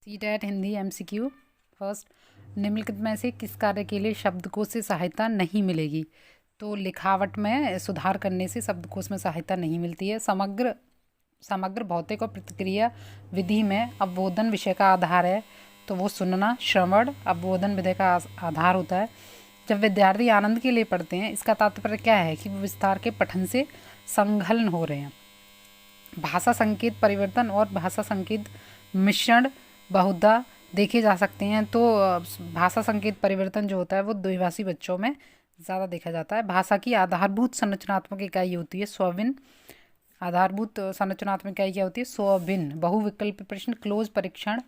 CTET Hindi MCQ। First, निम्नलिखित में से किस कार्य के लिए शब्दकोश से सहायता नहीं मिलेगी? तो लिखावट में सुधार करने से शब्दकोश में सहायता नहीं मिलती है। समग्र भौतिक और प्रतिक्रिया विधि में अवबोधन विषय का आधार है, तो वो सुनना, श्रवण अवबोधन विधि का आधार होता है। जब विद्यार्थी आनंद के लिए पढ़ते हैं, इसका तात्पर्य क्या है कि वो विस्तार के पठन से संलग्न हो रहे हैं। भाषा संकेत परिवर्तन और भाषा संकेत मिश्रण बहुधा देखे जा सकते हैं। तो भाषा संकेत परिवर्तन जो होता है वो द्विभाषी बच्चों में ज़्यादा देखा जाता है। भाषा की आधारभूत संरचनात्मक इकाई होती है स्व-भिन्न। आधारभूत संरचनात्मक इकाई क्या होती है? स्व-भिन्न। बहुविकल्पी प्रश्न, क्लोज परीक्षण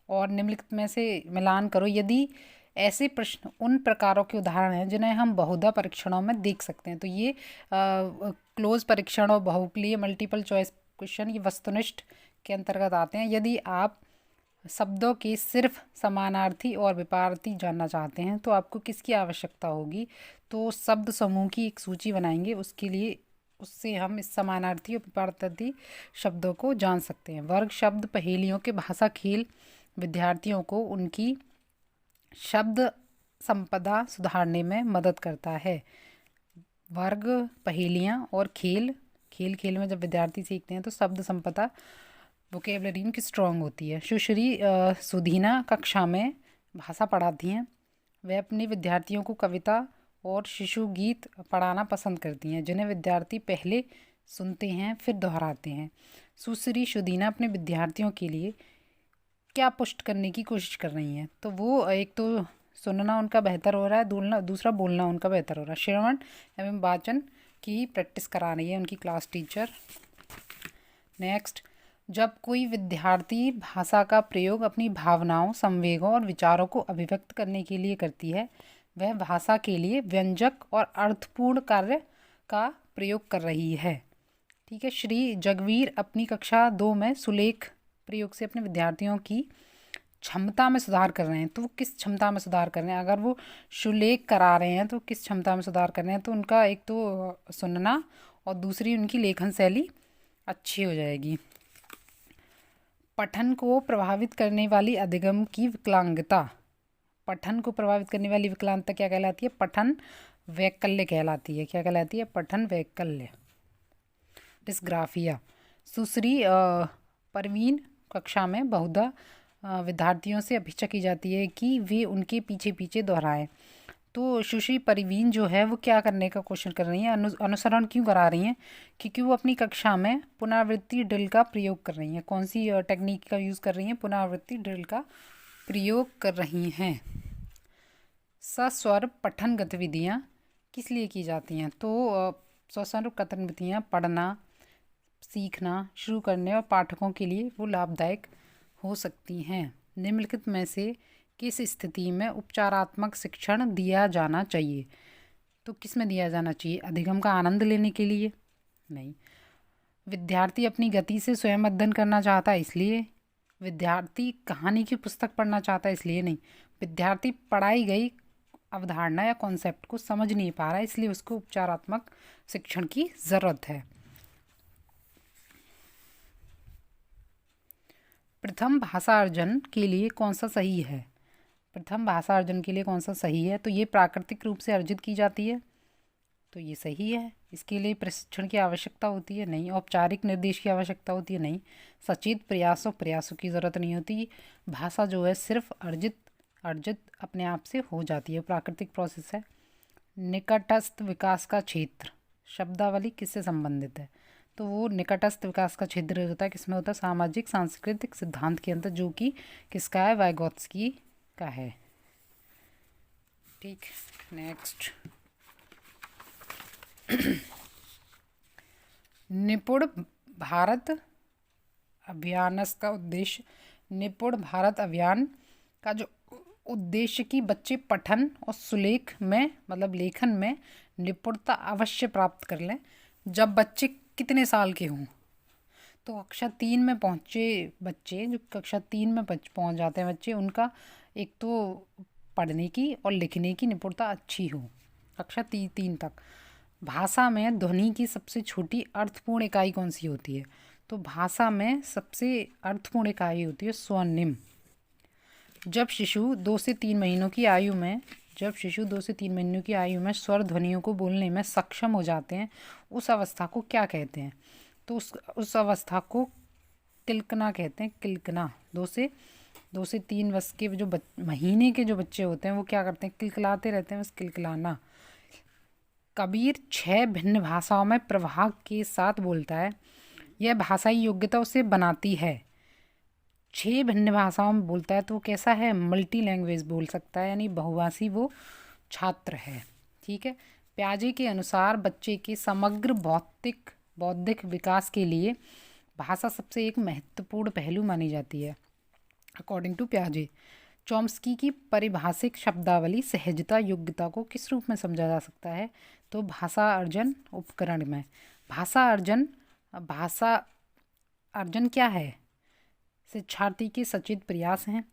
और निम्नलिखित में से मिलान करो। यदि ऐसे प्रश्न उन प्रकारों के उदाहरण हैं जिन्हें हम बहुधा परीक्षणों में देख सकते हैं। तो ये क्लोज परीक्षण और बहुक्लीय मल्टीपल चॉइस क्वेश्चन ये वस्तुनिष्ठ के अंतर्गत आते हैं। यदि आप शब्दों के सिर्फ समानार्थी और विपरीती जानना चाहते हैं तो आपको किसकी आवश्यकता होगी? तो शब्द समूह की एक सूची बनाएंगे, उससे हम इस समानार्थी और विपरीती शब्दों को जान सकते हैं। वर्ग शब्द पहेलियों के भाषा खेल विद्यार्थियों को उनकी शब्द संपदा सुधारने में मदद करता है। वर्ग पहेलियाँ और खेल में जब विद्यार्थी सीखते हैं तो शब्द संपदा वोकेबलरी उनकी स्ट्रांग होती है। सुश्री सुधीना कक्षा में भाषा पढ़ाती हैं। वे अपने विद्यार्थियों को कविता और शिशु गीत पढ़ाना पसंद करती हैं, जिन्हें विद्यार्थी पहले सुनते हैं फिर दोहराते हैं। सुश्री सुधीना अपने विद्यार्थियों के लिए क्या पुष्ट करने की कोशिश कर रही हैं? तो वो एक तो सुनना उनका बेहतर हो रहा है, दूसरा बोलना उनका बेहतर हो रहा है। श्रवण एवं वाचन की प्रैक्टिस करा रही है उनकी क्लास टीचर। नेक्स्ट, जब कोई विद्यार्थी भाषा का प्रयोग अपनी भावनाओं, संवेगों और विचारों को अभिव्यक्त करने के लिए करती है, वह भाषा के लिए व्यंजक और अर्थपूर्ण कार्य का प्रयोग कर रही है। ठीक है। श्री जगवीर अपनी कक्षा 2 में सुलेख प्रयोग से अपने विद्यार्थियों की क्षमता में सुधार कर रहे हैं। तो वो किस क्षमता में सुधार कर रहे हैं? अगर वो सुलेख करा रहे हैं तो किस क्षमता में सुधार कर रहे हैं? तो उनका एक तो सुनना और दूसरी उनकी लेखन शैली अच्छी हो जाएगी। पठन को प्रभावित करने वाली अधिगम की विकलांगता। पठन को प्रभावित करने वाली विकलांगता क्या कहलाती है? पठन वैकल्य कहलाती है। क्या कहलाती है? पठन वैकल्य, डिस्ग्राफिया। सुश्री परवीन कक्षा में बहुधा विद्यार्थियों से अपेक्षा की जाती है कि वे उनके पीछे पीछे दोहराएं। तो सुश्री परवीन जो है वो क्या करने का कोशिश कर रही हैं? अनुसरण क्यों करा रही हैं? क्योंकि वो अपनी कक्षा में पुनरावृत्ति ड्रिल का प्रयोग कर रही हैं। कौन सी टेक्निक का यूज़ कर रही हैं? पुनरावृत्ति ड्रिल का प्रयोग कर रही हैं। सस्वर पठन गतिविधियाँ किस लिए की जाती हैं? तो सस्वर गतिविधियाँ पढ़ना, सीखना शुरू करने और पाठकों के लिए वो लाभदायक हो सकती हैं। निम्नलिखित में से किस स्थिति में उपचारात्मक शिक्षण दिया जाना चाहिए? तो किस में दिया जाना चाहिए? अधिगम का आनंद लेने के लिए? नहीं। विद्यार्थी अपनी गति से स्वयं अध्ययन करना चाहता है इसलिए? विद्यार्थी कहानी की पुस्तक पढ़ना चाहता है इसलिए? नहीं। विद्यार्थी पढ़ाई गई अवधारणा या कॉन्सेप्ट को समझ नहीं पा रहा है इसलिए उसको उपचारात्मक शिक्षण की ज़रूरत है। प्रथम भाषा अर्जन के लिए कौन सा सही है? प्रथम भाषा अर्जन के लिए कौन सा सही है? तो ये प्राकृतिक रूप से अर्जित की जाती है, तो ये सही है। इसके लिए प्रशिक्षण की आवश्यकता होती है? नहीं। औपचारिक निर्देश की आवश्यकता होती है? नहीं। सचेत प्रयासों की ज़रूरत नहीं होती। भाषा जो है सिर्फ अर्जित अपने आप से हो जाती है, प्राकृतिक प्रोसेस है। निकटस्थ विकास का क्षेत्र शब्दावली किससे संबंधित है? तो वो निकटस्थ विकास का क्षेत्र होता है, किसमें होता है? सामाजिक सांस्कृतिक सिद्धांत के अंदर, जो कि किसका है? वाइगोत्स्की का है। ठीक। नेक्स्ट, निपुण भारत अभियान का उद्देश्य। निपुण भारत अभियान का जो उद्देश्य कि बच्चे पठन और सुलेख में मतलब लेखन में निपुणता अवश्य प्राप्त कर लें। जब बच्चे कितने साल के हों? तो कक्षा 3 में पहुँचे बच्चे, जो कक्षा 3 में पहुँच जाते हैं बच्चे, उनका एक तो पढ़ने की और लिखने की निपुणता अच्छी हो, कक्षा 3 तक। भाषा में ध्वनि की सबसे छोटी अर्थपूर्ण इकाई कौन सी होती है? तो भाषा में सबसे अर्थपूर्ण इकाई होती है स्वर्णिम। जब शिशु 2 से 3 महीनों की आयु में स्वर ध्वनियों को बोलने में सक्षम हो जाते हैं, उस अवस्था को क्या कहते हैं? तो उस अवस्था को किलकना कहते हैं। किलकना। 2 से 3 वर्ष के जो महीने के जो बच्चे होते हैं वो क्या करते हैं? किलकिलाते रहते हैं, बस किलकिलाना। कबीर 6 भिन्न भाषाओं में प्रभाव के साथ बोलता है। यह भाषाई योग्यता उसे बनाती है। 6 भिन्न भाषाओं में बोलता है तो वो कैसा है? मल्टी लैंग्वेज बोल सकता है, यानी बहुभाषी वो छात्र है। ठीक है। प्याजे के अनुसार बच्चे के समग्र बौद्धिक विकास के लिए भाषा सबसे एक महत्वपूर्ण पहलू मानी जाती है। अकॉर्डिंग टू प्याजे, चॉम्स्की की परिभाषिक शब्दावली सहजता योग्यता को किस रूप में समझा जा सकता है? तो भाषा अर्जन उपकरण में। भाषा अर्जन क्या है? शिक्षार्थी के सचेत प्रयास हैं,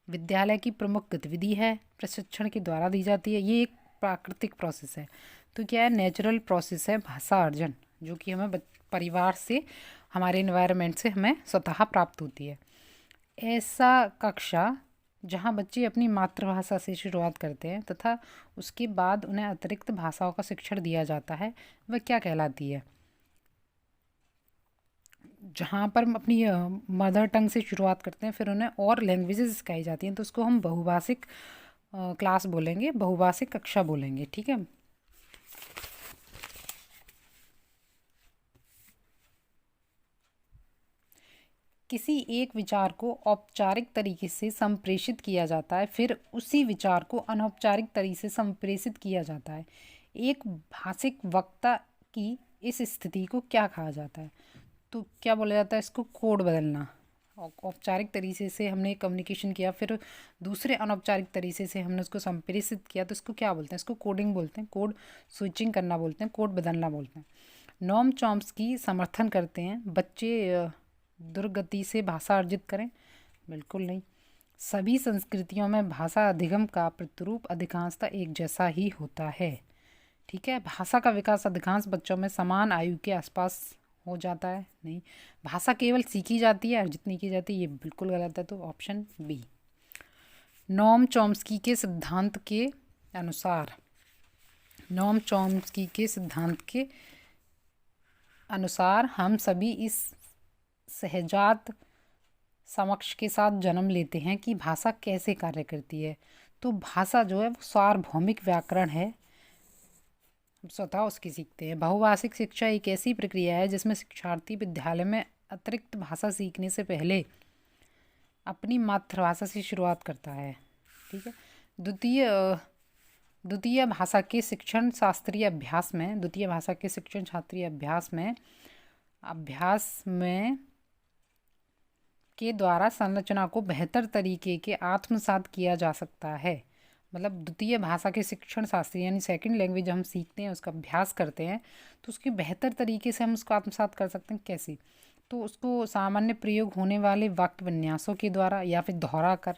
विद्यालय की प्रमुख गतिविधि है, प्रशिक्षण के द्वारा दी जाती है। ये एक प्राकृतिक प्रोसेस है। तो क्या है? नेचुरल प्रोसेस है भाषा अर्जन, जो कि हमें परिवार से, हमारे एनवायरनमेंट से हमें स्वतः प्राप्त होती है। ऐसा कक्षा जहाँ बच्चे अपनी मातृभाषा से शुरुआत करते हैं तथा उसके बाद उन्हें अतिरिक्त भाषाओं का शिक्षण दिया जाता है, वह क्या कहलाती है? जहाँ पर हम अपनी मदर टंग से शुरुआत करते हैं, फिर उन्हें और लैंग्वेजेस सिखाई जाती हैं, तो उसको हम बहुभाषिक क्लास बोलेंगे, बहुभाषिक कक्षा बोलेंगे। ठीक है। किसी एक विचार को औपचारिक तरीके से संप्रेषित किया जाता है, फिर उसी विचार को अनौपचारिक तरीके से संप्रेषित किया जाता है। एक भाषिक वक्ता की इस स्थिति को क्या कहा जाता है? तो क्या बोला जाता है? इसको कोड बदलना। औपचारिक तरीके से हमने कम्युनिकेशन किया, फिर दूसरे अनौपचारिक तरीके से हमने उसको संप्रेषित किया, तो इसको क्या बोलते हैं? इसको कोडिंग बोलते हैं, कोड स्विचिंग करना बोलते हैं, कोड बदलना बोलते हैं। नोम चॉम्स्की समर्थन करते हैं बच्चे दुर्गति से भाषा अर्जित करें? बिल्कुल नहीं। सभी संस्कृतियों में भाषा अधिगम का प्रतिरूप अधिकांशतः एक जैसा ही होता है। ठीक है। भाषा का विकास अधिकांश बच्चों में समान आयु के आसपास हो जाता है? नहीं। भाषा केवल सीखी जाती है, अर्जित नहीं की जाती। ये बिल्कुल गलत है, तो ऑप्शन बी। नोम चॉम्स्की के सिद्धांत के अनुसार हम सभी इस सहजात समक्ष के साथ जन्म लेते हैं कि भाषा कैसे कार्य करती है। तो भाषा जो है वो सार्वभौमिक व्याकरण है, हम स्वतः उसकी सीखते हैं। बहुभाषिक शिक्षा एक ऐसी प्रक्रिया है जिसमें शिक्षार्थी विद्यालय में अतिरिक्त भाषा सीखने से पहले अपनी मातृभाषा से शुरुआत करता है। ठीक है। द्वितीय भाषा के शिक्षण शास्त्रीय अभ्यास में के द्वारा संरचना को बेहतर तरीके के आत्मसात किया जा सकता है। मतलब द्वितीय भाषा के शिक्षण शास्त्री यानी सेकंड लैंग्वेज हम सीखते हैं, उसका अभ्यास करते हैं, तो उसके बेहतर तरीके से हम उसको आत्मसात कर सकते हैं। कैसे? तो उसको सामान्य प्रयोग होने वाले वाक्य विन्यासों के द्वारा या फिर दोहरा कर।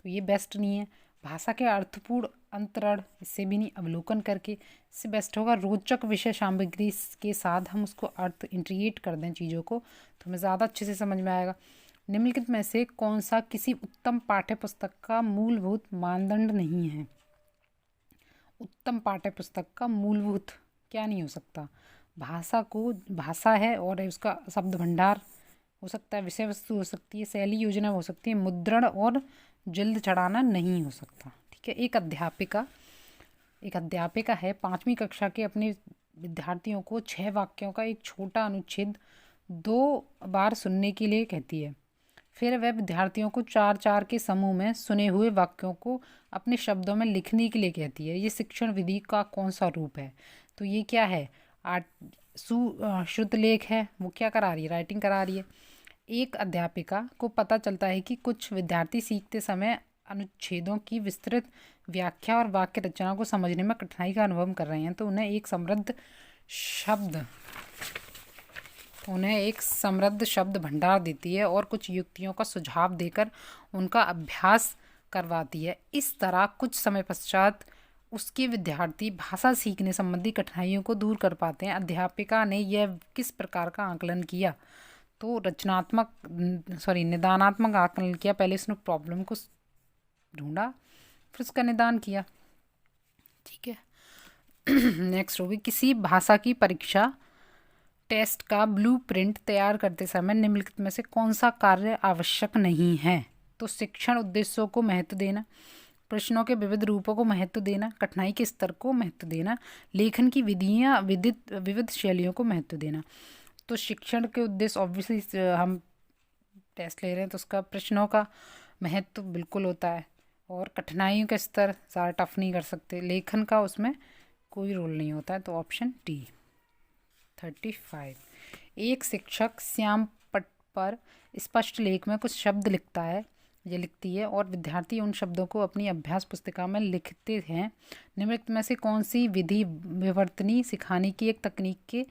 तो ये बेस्ट नहीं है। भाषा के अर्थपूर्ण अंतरण, इससे भी नहीं, अवलोकन करके। इससे बेस्ट होगा रोचक विषय सामग्री के साथ हम उसको अर्थ इंटीग्रेट कर दें चीज़ों को, तो हमें ज़्यादा अच्छे से समझ में आएगा। निम्नलिखित में से कौन सा किसी उत्तम पाठ्य पुस्तक का मूलभूत मानदंड नहीं है? उत्तम पाठ्य पुस्तक का मूलभूत क्या नहीं हो सकता? भाषा है और उसका शब्द भंडार हो सकता है, विषय वस्तु हो सकती है, शैली योजना हो सकती है, मुद्रण और जल्द चढ़ाना नहीं हो सकता। ठीक है। एक अध्यापिका है, 5वीं कक्षा के अपने विद्यार्थियों को 6 वाक्यों का एक छोटा अनुच्छेद 2 बार सुनने के लिए कहती है। फिर वह विद्यार्थियों को 4-4 के समूह में सुने हुए वाक्यों को अपने शब्दों में लिखने के लिए कहती है। ये शिक्षण विधि का कौन सा रूप है? तो ये क्या है? श्रुतलेख है। वो क्या करा रही है? राइटिंग करा रही है। एक अध्यापिका को पता चलता है कि कुछ विद्यार्थी सीखते समय अनुच्छेदों की विस्तृत व्याख्या और वाक्य रचना को समझने में कठिनाई का अनुभव कर रहे हैं, तो उन्हें एक समृद्ध शब्द भंडार देती है और कुछ युक्तियों का सुझाव देकर उनका अभ्यास करवाती है। इस तरह कुछ समय पश्चात उसके विद्यार्थी भाषा सीखने संबंधी कठिनाइयों को दूर कर पाते हैं। अध्यापिका ने यह किस प्रकार का आकलन किया? तो निदानात्मक आकलन किया। पहले उसने प्रॉब्लम को ढूंढा, फिर उसका निदान किया। ठीक है। नेक्स्ट होगी, किसी भाषा की परीक्षा टेस्ट का ब्लूप्रिंट तैयार करते समय निम्नलिखित में से कौन सा कार्य आवश्यक नहीं है? तो शिक्षण उद्देश्यों को महत्व देना, प्रश्नों के विविध रूपों को महत्व देना, कठिनाई के स्तर को महत्व देना, लेखन की विधियाँ विविध शैलियों को महत्व देना। तो शिक्षण के उद्देश्य ऑब्वियसली हम टेस्ट ले रहे हैं तो उसका प्रश्नों का महत्व बिल्कुल होता है, और कठिनाइयों का स्तर ज़्यादा टफ नहीं कर सकते, लेखन का उसमें कोई रोल नहीं होता है। तो ऑप्शन डी। 35। एक शिक्षक श्याम पट पर स्पष्ट लेख में कुछ शब्द लिखता है या लिखती है और विद्यार्थी उन शब्दों को अपनी अभ्यास पुस्तिका में लिखते हैं। निम्नलिखित में से कौन सी विधि विवर्तनी सिखाने की एक तकनीक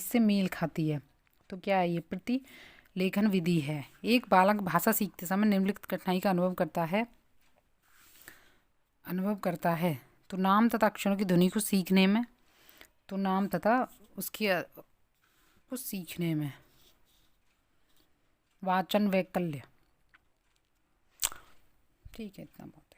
से मेल खाती है? तो क्या है ये? प्रतिलेखन विधि है। एक बालक भाषा सीखते समय निम्नलिखित कठिनाई का अनुभव करता है। तो नाम तथा अक्षरों की ध्वनि को सीखने में, तो नाम तथा उसकी को सीखने में, वाचन वैकल्य। ठीक है, इतना बहुत।